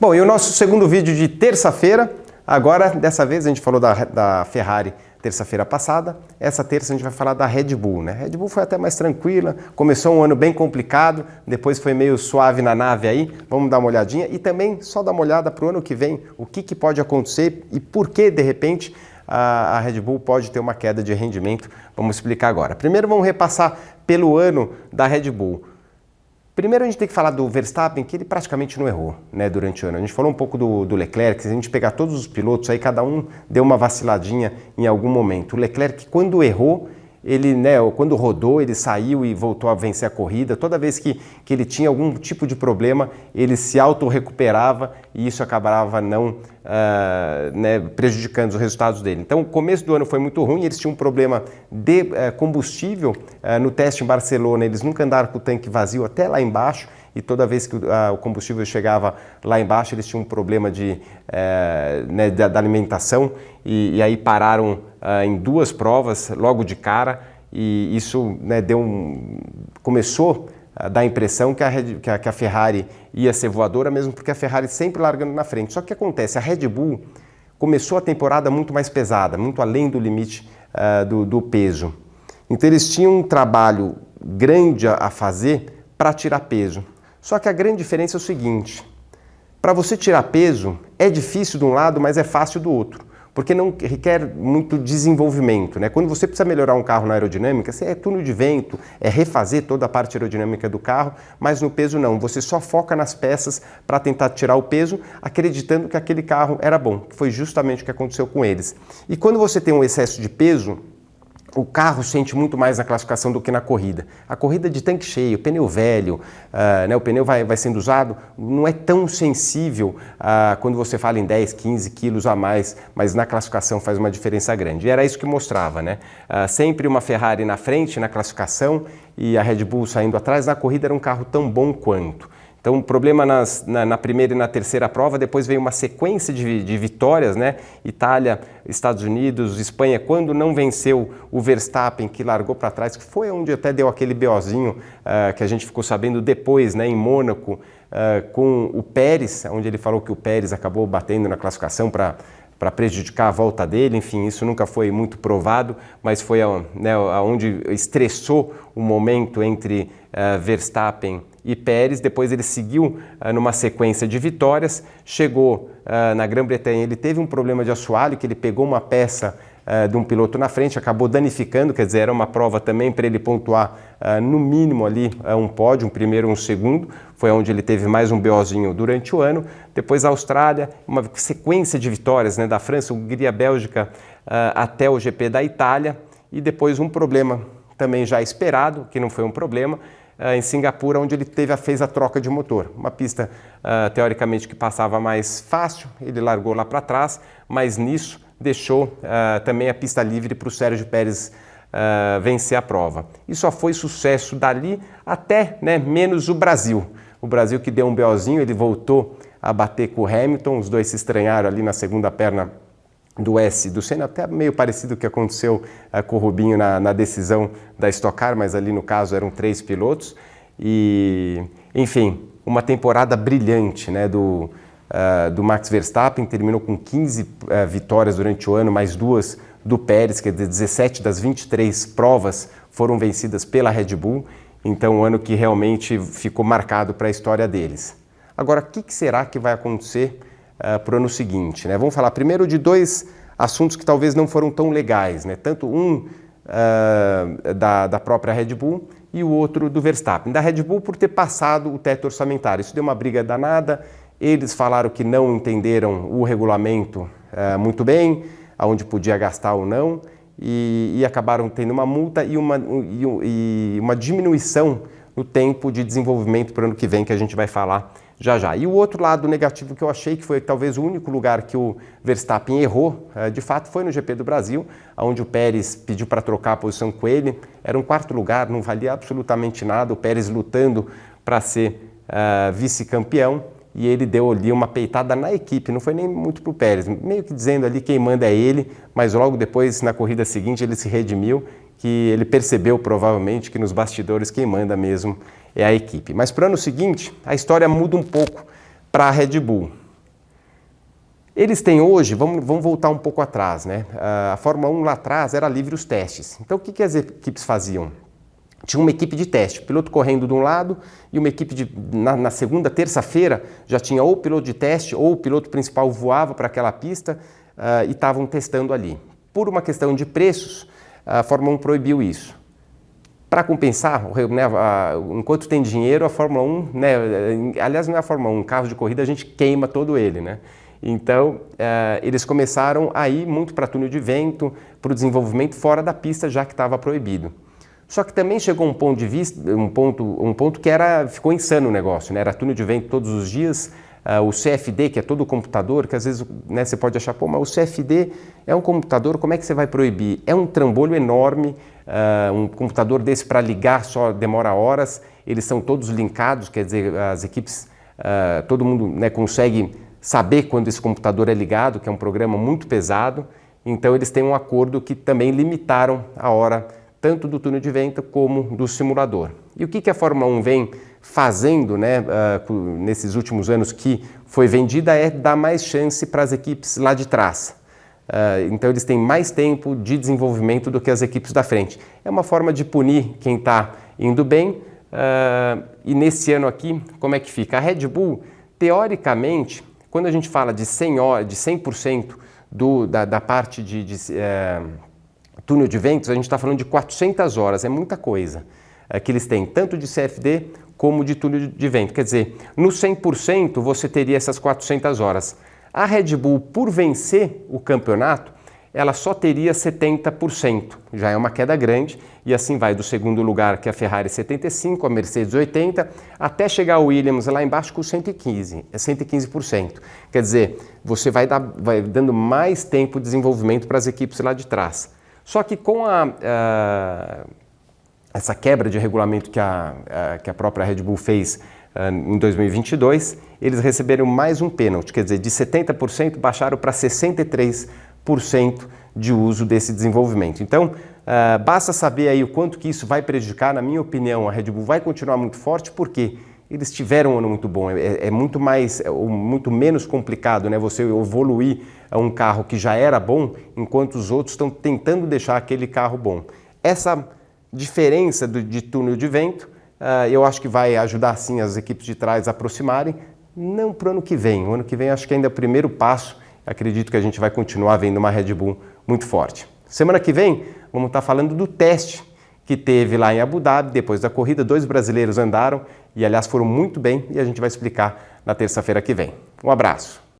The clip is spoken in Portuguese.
Bom, e o nosso segundo vídeo de terça-feira, agora, dessa vez a gente falou da Ferrari terça-feira passada, essa terça a gente vai falar da Red Bull, né? A Red Bull foi até mais tranquila, começou um ano bem complicado, depois foi meio suave na nave aí, vamos dar uma olhadinha e também só dar uma olhada para o ano que vem, o que pode acontecer e por que, de repente, a Red Bull pode ter uma queda de rendimento, vamos explicar agora. Primeiro vamos repassar pelo ano da Red Bull. Primeiro a gente tem que falar do Verstappen, que ele praticamente não errou, né, durante o ano. A gente falou um pouco do Leclerc, se a gente pegar todos os pilotos, aí cada um deu uma vaciladinha em algum momento. O Leclerc, quando errou, ele, né, quando rodou, ele saiu e voltou a vencer a corrida. Toda vez que ele tinha algum tipo de problema, ele se auto-recuperava e isso acabava não né, prejudicando os resultados dele. Então, o começo do ano foi muito ruim, eles tinham um problema de combustível. No teste em Barcelona, eles nunca andaram com o tanque vazio até lá embaixo, e toda vez que o combustível chegava lá embaixo, eles tinham um problema né, da alimentação, e aí pararam em duas provas logo de cara, e isso, né, começou a dar a impressão que a Ferrari ia ser voadora, mesmo porque a Ferrari sempre largando na frente. Só que o que acontece? A Red Bull começou a temporada muito mais pesada, muito além do limite do peso. Então eles tinham um trabalho grande a fazer para tirar peso. Só que a grande diferença é o seguinte: para você tirar peso é difícil de um lado, mas é fácil do outro, porque não requer muito desenvolvimento, né? Quando você precisa melhorar um carro na aerodinâmica, é túnel de vento, é refazer toda a parte aerodinâmica do carro, mas no peso não, você só foca nas peças para tentar tirar o peso, acreditando que aquele carro era bom, que foi justamente o que aconteceu com eles. E quando você tem um excesso de peso, o carro sente muito mais na classificação do que na corrida. A corrida de tanque cheio, pneu velho, né, o pneu vai sendo usado, não é tão sensível quando você fala em 10, 15 quilos a mais, mas na classificação faz uma diferença grande. E era isso que mostrava, né? Sempre uma Ferrari na frente na classificação e a Red Bull saindo atrás. Na corrida era um carro tão bom quanto. Então, o problema na primeira e na terceira prova, depois veio uma sequência de vitórias, né? Itália, Estados Unidos, Espanha, quando não venceu o Verstappen, que largou para trás, que foi onde até deu aquele BOzinho que a gente ficou sabendo depois, né, em Mônaco, com o Pérez, onde ele falou que o Pérez acabou batendo na classificação para prejudicar a volta dele. Enfim, isso nunca foi muito provado, mas foi né, onde estressou o momento entre Verstappen e Pérez. Depois ele seguiu numa sequência de vitórias, chegou na Grã-Bretanha, ele teve um problema de assoalho, que ele pegou uma peça de um piloto na frente, acabou danificando, quer dizer, era uma prova também para ele pontuar no mínimo ali um pódio, um primeiro, um segundo, foi onde ele teve mais um BOzinho durante o ano. Depois a Austrália, uma sequência de vitórias, né, da França, Hungria, Bélgica, até o GP da Itália, e depois um problema também já esperado, que não foi um problema, em Singapura, onde ele fez a troca de motor. Uma pista, teoricamente, que passava mais fácil, ele largou lá para trás, mas nisso deixou também a pista livre para o Sérgio Pérez vencer a prova. E só foi sucesso dali até, né, menos o Brasil. O Brasil que deu um BOzinho, ele voltou a bater com o Hamilton, os dois se estranharam ali na segunda perna do S do Senna, até meio parecido com o que aconteceu com o Rubinho na decisão da Stock Car, mas ali no caso eram 3 pilotos. E, enfim, uma temporada brilhante, né, do Max Verstappen, terminou com 15 vitórias durante o ano, mais 2 do Pérez, quer dizer, 17 das 23 provas foram vencidas pela Red Bull, então um ano que realmente ficou marcado para a história deles. Agora, o que será que vai acontecer para o ano seguinte, né? Vamos falar primeiro de 2 assuntos que talvez não foram tão legais, né? Tanto um da própria Red Bull e o outro do Verstappen. Da Red Bull por ter passado o teto orçamentário. Isso deu uma briga danada, eles falaram que não entenderam o regulamento muito bem, aonde podia gastar ou não, e acabaram tendo uma multa e uma diminuição no tempo de desenvolvimento para o ano que vem, que a gente vai falar já já. E o outro lado negativo que eu achei, que foi talvez o único lugar que o Verstappen errou, de fato, foi no GP do Brasil, onde o Pérez pediu para trocar a posição com ele. Era um 4º lugar, não valia absolutamente nada, o Pérez lutando para ser vice-campeão, e ele deu ali uma peitada na equipe, não foi nem muito para o Pérez, meio que dizendo ali quem manda é ele, mas logo depois, na corrida seguinte, ele se redimiu, que ele percebeu provavelmente que nos bastidores quem manda mesmo é a equipe. Mas para o ano seguinte, a história muda um pouco para a Red Bull. Eles têm hoje, vamos voltar um pouco atrás, né? A Fórmula 1 lá atrás era livre os testes. Então o que as equipes faziam? Tinha uma equipe de teste, o piloto correndo de um lado e uma equipe na segunda, terça-feira, já tinha ou o piloto de teste ou o piloto principal voava para aquela pista e estavam testando ali. Por uma questão de preços, a Fórmula 1 proibiu isso. Para compensar, né, enquanto tem dinheiro, a Fórmula 1, né, aliás não é a Fórmula 1, carro de corrida a gente queima todo ele, né? Então, eles começaram a ir muito para túnel de vento, para o desenvolvimento fora da pista, já que estava proibido. Só que também chegou um ponto de vista, um ponto que ficou insano o negócio, né? Era túnel de vento todos os dias, o CFD, que é todo o computador, que às vezes, né, você pode achar, pô, mas o CFD é um computador, como é que você vai proibir? É um trambolho enorme, um computador desse para ligar só demora horas, eles são todos linkados, quer dizer, as equipes, todo mundo, né, consegue saber quando esse computador é ligado, que é um programa muito pesado, então eles têm um acordo que também limitaram a hora tanto do túnel de vento como do simulador. E o que a Fórmula 1 vem fazendo, né, nesses últimos anos que foi vendida é dar mais chance para as equipes lá de trás. Então eles têm mais tempo de desenvolvimento do que as equipes da frente. É uma forma de punir quem está indo bem. E nesse ano aqui, como é que fica? A Red Bull, teoricamente, quando a gente fala de 100% da parte de túnel de ventos, a gente está falando de 400 horas, é muita coisa que eles têm, tanto de CFD como de túnel de vento. Quer dizer, no 100% você teria essas 400 horas. A Red Bull, por vencer o campeonato, ela só teria 70%, já é uma queda grande, e assim vai do segundo lugar, que é a Ferrari 75%, a Mercedes 80%, até chegar a Williams lá embaixo com 115%, é 115%. Quer dizer, você vai dando mais tempo de desenvolvimento para as equipes lá de trás. Só que com essa quebra de regulamento que a própria Red Bull fez em 2022, eles receberam mais um pênalti, quer dizer, de 70% baixaram para 63% de uso desse desenvolvimento. Então, basta saber aí o quanto que isso vai prejudicar. Na minha opinião, a Red Bull vai continuar muito forte porque eles tiveram um ano muito bom, muito menos complicado, né, você evoluir a um carro que já era bom, enquanto os outros estão tentando deixar aquele carro bom. Essa diferença de túnel de vento, eu acho que vai ajudar sim as equipes de trás a aproximarem, não para o ano que vem. O ano que vem acho que ainda é o primeiro passo, acredito que a gente vai continuar vendo uma Red Bull muito forte. Semana que vem vamos estar falando do teste que teve lá em Abu Dhabi, depois da corrida, 2 brasileiros andaram e aliás foram muito bem e a gente vai explicar na terça-feira que vem. Um abraço!